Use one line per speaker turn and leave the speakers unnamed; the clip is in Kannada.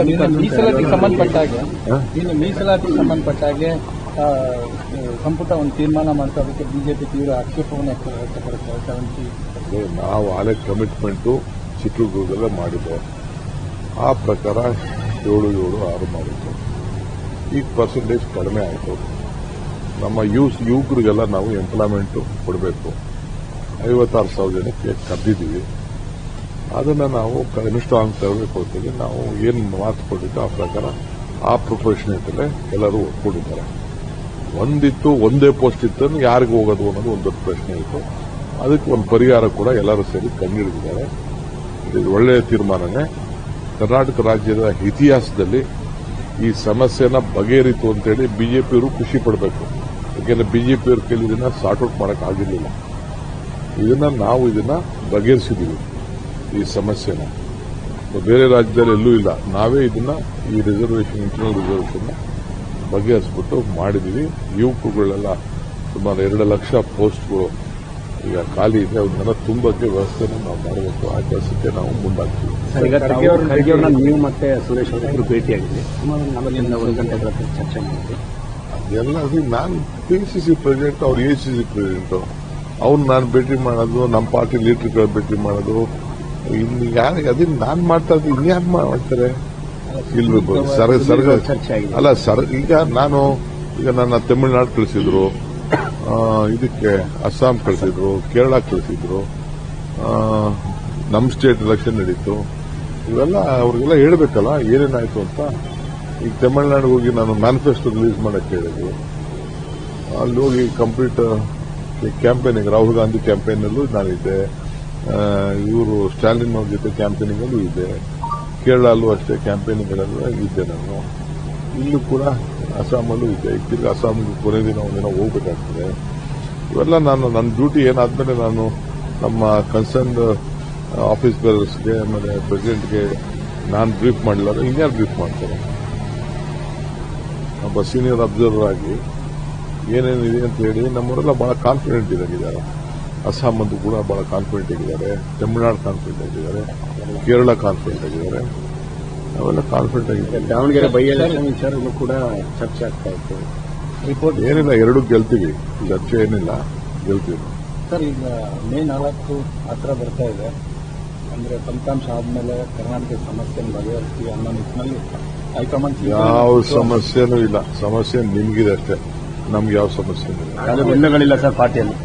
ಮೀಸಲಾತಿಗೆ ಸಂಬಂಧಪಟ್ಟ ಹಾಗೆ ಇನ್ನು ಮೀಸಲಾತಿಗೆ ಸಂಬಂಧಪಟ್ಟ ಹಾಗೆ ಸಂಪುಟ ಒಂದು ತೀರ್ಮಾನ ಮಾಡ್ಕೊಳ್ಳೋದಕ್ಕೆ ಬಿಜೆಪಿ ತೀವ್ರ ಆಕ್ಷೇಪವನ್ನು ವ್ಯಕ್ತಪಡಿಸಿದೆ.
ನಾವು ಆಲೆ ಕಮಿಟ್ಮೆಂಟು ಚಿತ್ರದುರ್ಗದಲ್ಲೇ ಮಾಡಿದ್ದೆ. ಆ ಪ್ರಕಾರ 7-6 ಮಾಡಿದ್ದು. ಈಗ ಪರ್ಸೆಂಟೇಜ್ ಕಡಿಮೆ ಆಯಿತು. ನಮ್ಮ ಯುವಕರಿಗೆಲ್ಲ ನಾವು ಎಂಪ್ಲಾಯ್ಮೆಂಟ್ ಕೊಡಬೇಕು. 56,000 ಜನಕ್ಕೆ ಕರೆದಿದ್ದೀವಿ. ಅದನ್ನು ನಾವು ಸ್ಟ್ರಾಂಗ್ ತರಬೇಕು ಅಂತೇಳಿ ನಾವು ಏನು ಮಾತು ಕೊಟ್ಟಿದ್ದು ಆ ಪ್ರಕಾರ ಆ ಪ್ರೊಫೆಷನೇಟಲ್ಲೇ ಎಲ್ಲರೂ ಒಪ್ಕೊಂಡಿದ್ದಾರೆ. ಒಂದೇ ಪೋಸ್ಟ್ ಇತ್ತು, ಯಾರಿಗೆ ಹೋಗೋದು ಅನ್ನೋದು ಒಂದು ದೊಡ್ಡ ಪ್ರಶ್ನೆ ಇತ್ತು. ಅದಕ್ಕೆ ಒಂದು ಪರಿಹಾರ ಕೂಡ ಎಲ್ಲರೂ ಸೇರಿ ಕಂಡುಹಿಡಿದಿದ್ದಾರೆ. ಇದು ಒಳ್ಳೆಯ ತೀರ್ಮಾನನೇ. ಕರ್ನಾಟಕ ರಾಜ್ಯದ ಇತಿಹಾಸದಲ್ಲಿ ಈ ಸಮಸ್ಯೆನ ಬಗೆಹರಿತು ಅಂತೇಳಿ ಬಿಜೆಪಿಯವರು ಖುಷಿ ಪಡಬೇಕು. ಯಾಕೆಂದ್ರೆ ಬಿಜೆಪಿಯವ್ರ ಕೈಲಿ ಇದನ್ನ ಸಾರ್ಟ್ ಔಟ್ ಮಾಡಕ್ ಆಗಿರಲಿಲ್ಲ. ನಾವು ಇದನ್ನ ಬಗೆಹರಿಸಿದೀವಿ. ಈ ಸಮಸ್ಯೆನ ಬೇರೆ ರಾಜ್ಯದಲ್ಲಿ ಎಲ್ಲೂ ಇಲ್ಲ. ನಾವೇ ಇದನ್ನ ಈ ರಿಸರ್ವೇಷನ್ ಇಂಟರ್ನಲ್ ರಿಸರ್ವೇಷನ್ ಬಗೆಹರಿಸ್ಬಿಟ್ಟು ಮಾಡಿದೀವಿ. ಯುವಕರುಗಳೆಲ್ಲ ಸುಮಾರು 2 ಲಕ್ಷ ಪೋಸ್ಟ್ಗಳು ಈಗ ಖಾಲಿ ಇದೆ. ಅವನ್ನೆಲ್ಲ ತುಂಬಕ್ಕೆ ವ್ಯವಸ್ಥೆನ ನಾವು ಮಾಡಬೇಕು. ಆ ಕೆಲಸಕ್ಕೆ ನಾವು ಮುಂದಾಗ್ತೀವಿ.
ನೀವು ಮತ್ತೆ ಸುರೇಶ್ ಅವರು ಭೇಟಿಯಾಗಿದೆ. ಸುಮಾರು 4 ಗಂಟೆಗಳ ಚರ್ಚೆ ಮಾಡಿದ್ವಿ.
ಅದೆಲ್ಲ ನಾನು PCC ಪ್ರೆಸಿಡೆಂಟ್, ಅವ್ರು ACC ಪ್ರೆಸಿಡೆಂಟ್. ಅವ್ರು ನಾನು ಭೇಟಿ ಮಾಡೋದು, ನಮ್ಮ ಪಾರ್ಟಿ ಲೀಡರ್ಗಳ ಭೇಟಿ ಮಾಡೋದು, ಇನ್ನು ಯಾರು ಅದನ್ನ ನಾನು ಮಾಡ್ತಾ ಇದ್ದೀನಿ, ಇನ್ಯಾರು ಮಾಡ್ತಾರೆ? ಇಲ್ಬೇಕು ಅಲ್ಲ ಸರ್. ಈಗ ನನ್ನ ತಮಿಳುನಾಡು ಕಳಿಸಿದ್ರು, ಇದಕ್ಕೆ ಅಸ್ಸಾಂ ಕಳಿಸಿದ್ರು, ಕೇರಳ ಕಳಿಸಿದ್ರು, ನಮ್ಮ ಸ್ಟೇಟ್ ಎಲೆಕ್ಷನ್ ನಡೀತು. ಇವೆಲ್ಲ ಅವ್ರಿಗೆಲ್ಲ ಹೇಳ್ಬೇಕಲ್ಲ ಏನೇನಾಯ್ತು ಅಂತ. ಈಗ ತಮಿಳುನಾಡಿಗೆ ಹೋಗಿ ನಾನು ಮ್ಯಾನಿಫೆಸ್ಟೋ ರಿಲೀಸ್ ಮಾಡಕ್ಕೆ ಹೇಳಿದ್ರು. ಅಲ್ಲಿ ಹೋಗಿ ಕಂಪ್ಲೀಟ್ ಕ್ಯಾಂಪೇನಿಂಗ್, ರಾಹುಲ್ ಗಾಂಧಿ ಕ್ಯಾಂಪೇನಲ್ಲೂ ನಾನಿದ್ದೆ. ಇವರು ಸ್ಟಾಲಿನ್ ಅವ್ರ ಜೊತೆ ಕ್ಯಾಂಪೇನಿಂಗಲ್ಲೂ ಇದ್ದೆ. ಕೇರಳಲ್ಲೂ ಅಷ್ಟೇ ಕ್ಯಾಂಪೇನಿಂಗ್ಗಳಲ್ಲೂ ಇದ್ದೆ ನಾನು. ಇಲ್ಲೂ ಕೂಡ ಅಸ್ಸಾಮಲ್ಲೂ ಇದ್ದೆ. ಈಗ ಅಸ್ಸಾಂಗೆ ಕೊನೆ ದಿನ ಒಂದಿನ ಹೋಗ್ಬೇಕಾಗ್ತದೆ. ಇವೆಲ್ಲ ನನ್ನ ಡ್ಯೂಟಿ ಏನಾದ್ಮೇಲೆ ನಾನು ನಮ್ಮ ಕನ್ಸರ್ನ್ ಆಫೀಸ್ ಬೇರರ್ಸ್ಗೆ ಆಮೇಲೆ ಪ್ರೆಸಿಡೆಂಟ್ಗೆ ನಾನು ಬ್ರೀಫ್ ಮಾಡಲಿಲ್ಲ, ಇನ್ಯಾರು ಬ್ರೀಫ್ ಮಾಡ್ತಾರೆ? ಒಬ್ಬ ಸೀನಿಯರ್ ಅಬ್ಸರ್ವರ್ ಆಗಿ ಏನೇನಿದೆ ಅಂತ ಹೇಳಿ ನಮ್ಮವರೆಲ್ಲ ಬಹಳ ಕಾನ್ಫಿಡೆಂಟ್ ಇದ್ದಾರೆ. ಅಸ್ಸಾಮಂದು ಕೂಡ ಬಹಳ ಕಾನ್ಫಿಡೆಂಟ್ ಆಗಿದ್ದಾರೆ, ತಮಿಳುನಾಡು ಕಾನ್ಫಿಡೆಂಟ್ ಆಗಿದ್ದಾರೆ, ಕೇರಳ ಕಾನ್ಫಿಡೆಂಟ್ ಆಗಿದ್ದಾರೆ. ಅವೆಲ್ಲ ಕಾನ್ಫಿಡೆಂಟ್ ಆಗಿದ್ದಾರೆ.
ದಾವಣಗೆರೆ ಬೈ ಎಲೆಕ್ಷನ್ ವಿಚಾರಗಳು ಕೂಡ ಚರ್ಚೆ ಆಗ್ತಾ ಇತ್ತು.
ರಿಪೋರ್ಟ್ ಏನಿಲ್ಲ, ಎರಡೂ ಗೆಲ್ತೀವಿ. ಚರ್ಚೆ ಏನಿಲ್ಲ, ಗೆಲ್ತೀವಿ.
ಸರ್, ಈಗ ಮೇ 4 ಹತ್ರ ಬರ್ತಾ ಇದೆ. ಅಂದ್ರೆ ಫಲಿತಾಂಶ ಆದ್ಮೇಲೆ ಕರ್ನಾಟಕದ ಸಮಸ್ಯೆಯನ್ನು ಬಗೆಹರಿಸ್ತೀವಿ ಅನ್ನೋ ನಿಟ್ಟಿನಲ್ಲಿ ಹೈಕಮಾಂಡ್
ಯಾವ ಸಮಸ್ಯೆನೂ ಇಲ್ಲ. ಸಮಸ್ಯೆ ನಿಮ್ಗಿದೆ ಅಷ್ಟೇ, ನಮ್ಗೆ ಯಾವ ಸಮಸ್ಯೆ ಇಲ್ಲ.
ಭಿನ್ನಗಳಿಲ್ಲ ಸರ್ ಪಾರ್ಟಿಯಲ್ಲಿ.